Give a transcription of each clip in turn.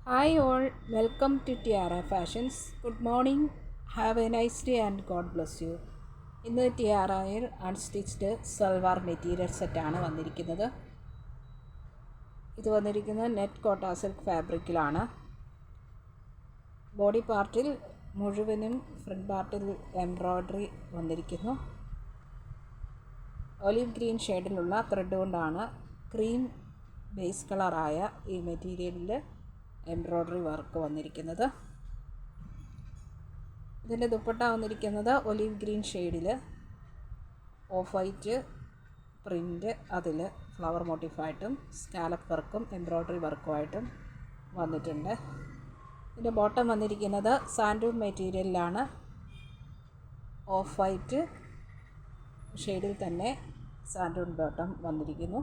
Hi all, welcome to Tiara Fashions. Good morning, have a nice day and God bless you. ഇന്ന് ടിയാറയിൽ unstitched salwar material സെറ്റാണ് വന്നിരിക്കുന്നത്. ഇത് വന്നിരിക്കുന്നത് net കോട്ട silk ഫാബ്രിക്കിലാണ്. Body പാർട്ടിൽ മുഴുവനും ഫ്രണ്ട് പാർട്ടിൽ എംബ്രോയ്ഡറി വന്നിരിക്കുന്നു. ഒലിവ് ഗ്രീൻ ഷെയ്ഡിലുള്ള ത്രെഡ് കൊണ്ടാണ് ക്രീം ബേസ് കളറായ ഈ മെറ്റീരിയലിൽ എംബ്രോയ്ഡറി വർക്ക് വന്നിരിക്കുന്നത്. ഇതിൻ്റെ ദുപ്പട്ട വന്നിരിക്കുന്നത് ഒലിവ് ഗ്രീൻ ഷെയ്ഡിൽ ഓഫ് വൈറ്റ് പ്രിൻ്റ്, അതിൽ ഫ്ലവർ മോട്ടീഫായിട്ടും സ്കാലപ്പ് വർക്കും എംബ്രോയ്ഡറി വർക്കുമായിട്ടും വന്നിട്ടുണ്ട്. ഇതിൻ്റെ ബോട്ടം വന്നിരിക്കുന്നത് സാൻഡൂൺ മെറ്റീരിയലിലാണ്. ഓഫ് വൈറ്റ് ഷെയ്ഡിൽ തന്നെ സാൻഡൂൺ ബോട്ടം വന്നിരിക്കുന്നു.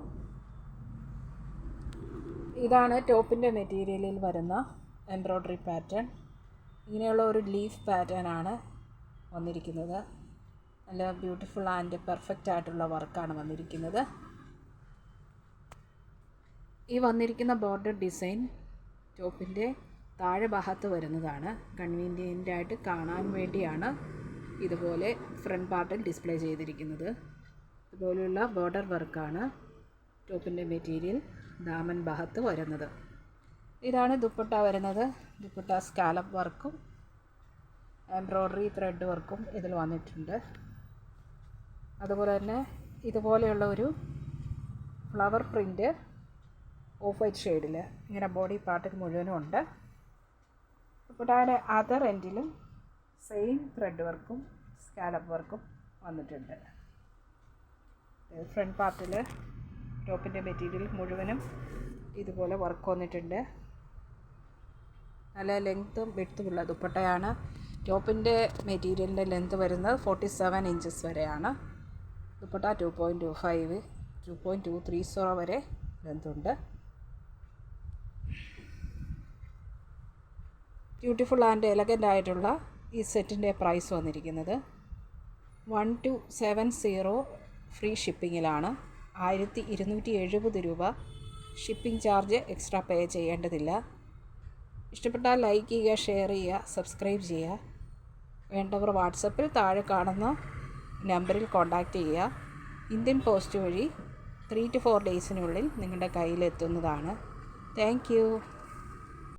ഇതാണ് ടോപ്പിൻ്റെ മെറ്റീരിയലിൽ വരുന്ന എംബ്രോയ്ഡറി പാറ്റേൺ. ഇങ്ങനെയുള്ള ഒരു ലീഫ് പാറ്റേൺ ആണ് വന്നിരിക്കുന്നത്. നല്ല ബ്യൂട്ടിഫുൾ ആൻഡ് പെർഫെക്റ്റ് ആയിട്ടുള്ള വർക്കാണ് വന്നിരിക്കുന്നത്. ഈ വന്നിരിക്കുന്ന ബോർഡർ ഡിസൈൻ ടോപ്പിൻ്റെ താഴെ ഭാഗത്ത് വരുന്നതാണ്. കൺവീനിയൻ്റ് ആയിട്ട് കാണാൻ വേണ്ടിയാണ് ഇതുപോലെ ഫ്രണ്ട് പാർട്ടിൽ ഡിസ്പ്ലേ ചെയ്തിരിക്കുന്നത്. ഇതുപോലെയുള്ള ബോർഡർ വർക്കാണ് ടോപ്പിൻ്റെ മെറ്റീരിയൽ ദാമൻ ഭാഗത്ത് വരുന്നത്. ഇതാണ് ദുപ്പട്ട വരുന്നത്. ദുപ്പട്ട സ്കാലപ്പ് വർക്കും എംബ്രോയ്ഡറി ത്രെഡ് വർക്കും ഇതിൽ വന്നിട്ടുണ്ട്. അതുപോലെ തന്നെ ഇതുപോലെയുള്ള ഒരു ഫ്ലവർ പ്രിൻ്റ് ഓഫ് വൈറ്റ് ഷെയ്ഡിൽ ഇങ്ങനെ ബോഡി പാർട്ടിൽ മുഴുവനും ഉണ്ട്. ദുപ്പട്ടയുടെ അതർ എൻഡിലും സെയിം ത്രെഡ് വർക്കും സ്കാലപ്പ് വർക്കും വന്നിട്ടുണ്ട്. ഫ്രണ്ട് പാർട്ടിൽ ടോപ്പിൻ്റെ മെറ്റീരിയൽ മുഴുവനും ഇതുപോലെ വർക്ക് വന്നിട്ടുണ്ട്. നല്ല ലെങ്ത്തും വിഡ്ത്തുമുള്ള ദുപ്പട്ടയാണ്. ടോപ്പിൻ്റെ മെറ്റീരിയലിൻ്റെ ലെങ്ത്ത് വരുന്നത് 47 ഇഞ്ചസ് വരെയാണ്. ദുപ്പട്ട 2.25 2.230 വരെ ലെങ്ത്തുണ്ട്. ബ്യൂട്ടിഫുൾ ആൻഡ് എലഗൻ്റ് ആയിട്ടുള്ള ഈ സെറ്റിൻ്റെ പ്രൈസ് വന്നിരിക്കുന്നത് 1270 ഫ്രീ ഷിപ്പിങ്ങിലാണ്. 1270 രൂപ. ഷിപ്പിംഗ് ചാർജ് എക്സ്ട്രാ പേ ചെയ്യേണ്ടതില്ല. ഇഷ്ടപ്പെട്ടാൽ ലൈക്ക് ചെയ്യുക, ഷെയർ ചെയ്യുക, സബ്സ്ക്രൈബ് ചെയ്യുക. വേണ്ടവർ വാട്സപ്പിൽ താഴെ കാണുന്ന നമ്പറിൽ കോൺടാക്റ്റ് ചെയ്യുക. ഇന്ത്യൻ പോസ്റ്റ് വഴി 3 to 4 ഡേയ്സിനുള്ളിൽ നിങ്ങളുടെ കയ്യിലെത്തുന്നതാണ്. Thank you.